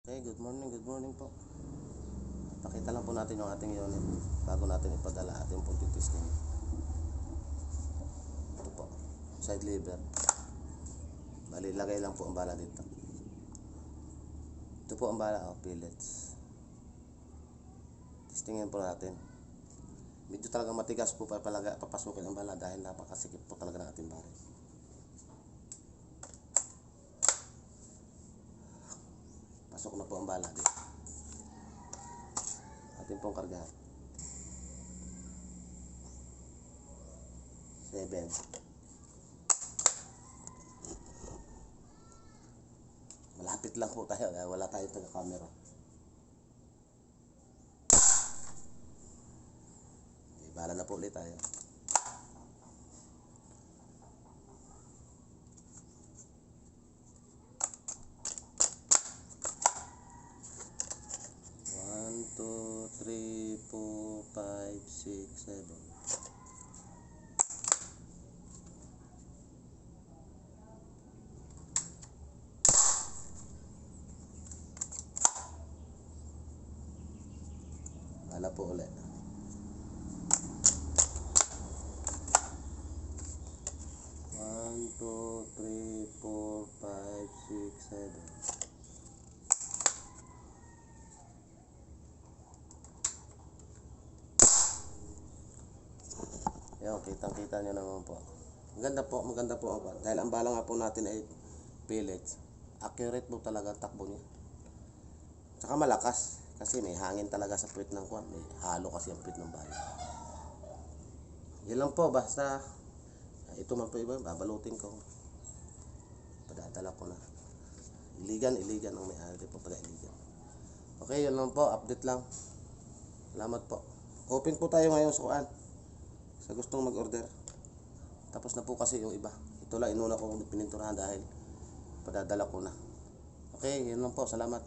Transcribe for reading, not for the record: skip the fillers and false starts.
Okay, good morning po. Pakita lang po natin yung ating unit bago natin ipadala ating pong titisting. Ito po, side lever. Bali, lagay lang po ang bala dito. Ito po ang bala, pellets. Testingin po natin. Medyo talaga matigas po papasukin ang bala dahil napakasikip po talaga ng ating baril. Pasok na po ang bala dito. Ating pong kargahan. 7. Malapit lang po tayo dahil wala tayong taga-camera. Okay, bala na po ulit tayo. One, two, three, 4, 5, 6, 7. Bala po ulit. 1, 2, 3, 4, 5, 6, 7. Yan, kitang-kita nyo naman po. Maganda po ang kwan. Dahil ang bala nga po natin ay pellets. Accurate po talaga ang takbo niya. Tsaka malakas. Kasi may hangin talaga sa puwit ng kwan. May halo kasi ang puwit ng bala. Yan lang po. Basta ito man po iba. Babalutin ko. Padadala ko na. Iligan ang may-ari po. Taga-iligan. Okay, yun lang po. Update lang. Salamat po. Open po tayo ngayon sa kuan. Sa gustong mag-order. Tapos na po kasi yung iba. Ito lang inuna ko pininturahan dahil padadala ko na. Okay, yun lang po. Salamat.